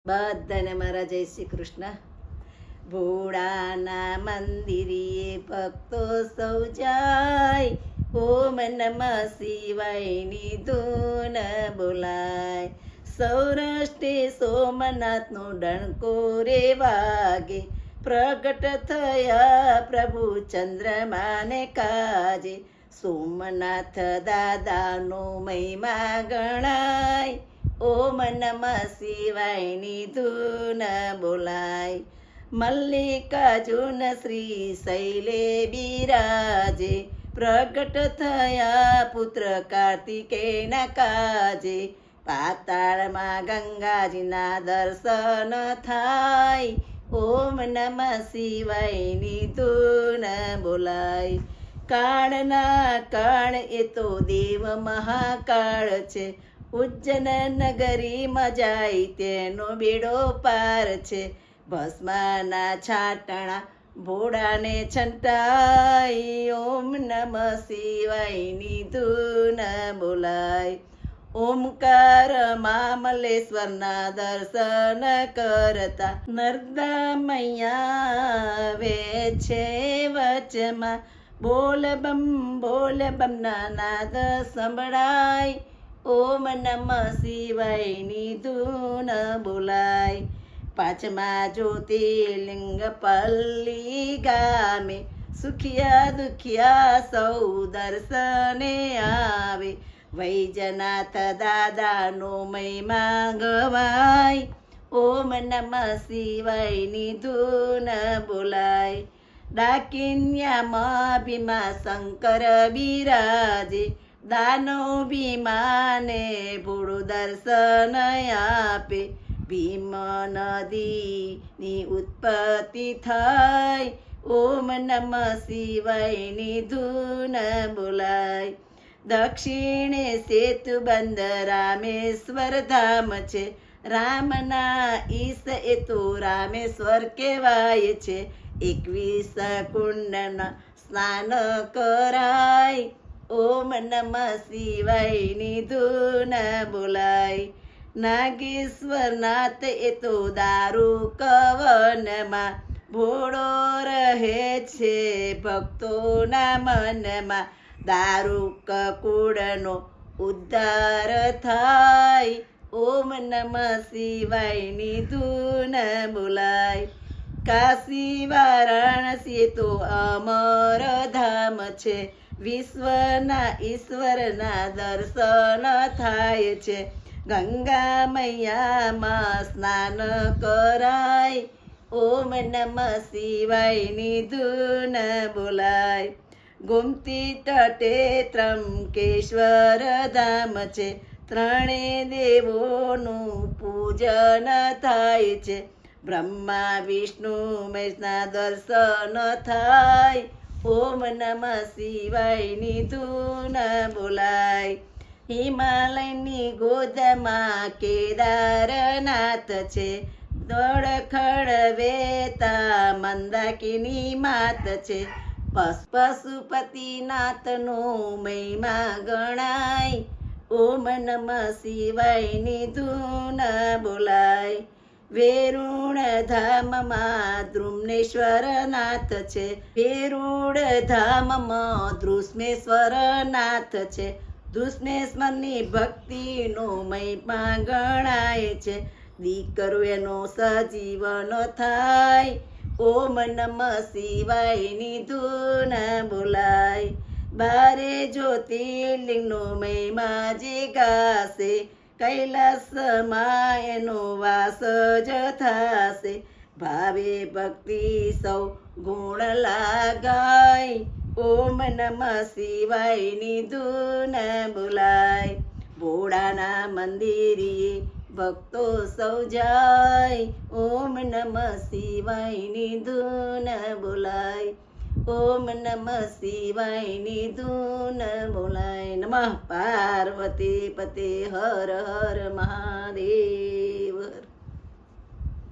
બધાને મારા જય શ્રી કૃષ્ણ. ભોળાના મંદિરે ભક્તો સૌ જાય, ઓમ નમઃ શિવાયની ધૂન બોલાય. સૌરાષ્ટ્રે સોમનાથનો ડણકો રે વાગે, પ્રગટ થયા પ્રભુ ચંદ્રમાને કાજે. સોમનાથ દાદાનો મહિમા ગણાય, ઓમ નમઃ શિવાયની ધૂન બોલાય. મલ્લિકાર્જુન શ્રી શૈલે બિરાજે, પ્રગટ થયા પુત્ર કાર્તિકેયના કાજે. પાતાળમાં ગંગાજીના દર્શન થાય, ઓમ નમઃ શિવાયની ધૂન બોલાય. કાળના કાળ એ તો દેવ મહાકાળ છે, ઉજ્જૈન નગરીમાં જાય તેનો બેડો પાર છે. ભસ્માના છાટણા ભોળાને છંટાય, ઓમ નમઃ શિવાયની ધૂન બોલાય. ઓમકાર મામલેશ્વરના દર્શન કરતા નર્મદા મૈયા આવે છે વચમાં. બોલ બમ ના નાદ સંભળાય, ઓમ નમઃ શિવાયની ધૂન બોલાય. પાંચમા જ્યોતિર્લિંગ પલ્લી ગામે, સુખિયા દુખિયા સૌ દર્શને આવે. વૈજનાથ દાદાનો મહિમા ગવાય, ઓમ નમઃ શિવાયની ધૂન બોલાય. ડાકિન્યામાં ભીમા શંકર બિરાજે, દાનવ ભીમાને ભોળું દર્શન આપે. ભીમ નદીની ઉત્પત્તિ થાય, ઓમ નમઃ શિવાયની ધૂન બોલાય. દક્ષિણે સેતુબંધ રામેશ્વર ધામ છે, રામના ઈશ એ તો રામેશ્વર કહેવાય છે. 21 કુંડના સ્નાન કરાય, ઓમ નમઃ શિવાયની ધૂન બોલાય. નાગેશ્વરનાથ એ તો દારૂ કવનમાં, ભોળો રહે છે ભક્તોના મનમાં. દારૂ કુળનો ઉદ્ધાર થાય, ઓમ નમઃ શિવાયની ધૂન બોલાય. કાશી વારાણસી તો અમર ધામ છે, વિશ્વના ઈશ્વરના દર્શન થાય છે. ગંગા મૈયામાં સ્નાન કરાય, ઓમ નમઃ શિવાયની ધૂન બોલાય. ગોમતી તટે ત્રંકેશ્વર ધામ છે, ત્રણે દેવોનું પૂજન થાય છે. બ્રહ્મા વિષ્ણુ મહેશના દર્શન થાય, ઓમ નમઃ શિવાયની ધૂન બોલાય. હિમાલયની ગોદમાં કેદારનાથ છે, દોડખડ વેતા મંદાકિની માત છે. પશુપતિનાથનો મહિમા ગણાય, ઓમ નમઃ શિવાયની ધૂન બોલાય. વેરુણ ધામમાં દ્રુમ્નેશ્વર નાથ છે, વેરુળ ધામમાં દ્રુષ્મેશ્વર નાથ છે. દુષ્મેશ્વરની ભક્તિનો મહિમા ગણાય છે, દીકરો એનો સજીવન થાય, ઓમ નમઃ શિવાયની ધૂન બોલાય. 12 જ્યોતિર્લિંગનો મહિમા જે ગાશે, કૈલાસમાં એનો વાસ જ થાશે. ભાવે ભક્તિ સૌ ગુણ લાગાય, ઓમ નમઃ શિવાયની ધૂન બોલાય. ભોળાના મંદિરે ભક્તો સૌ જાય, ઓમ નમઃ શિવાયની ધૂન બોલાય. ઓમ નમઃ શિવાયની ધૂન બોલાય. નમઃ પાર્વતી પતે હર હર મહાદેવ.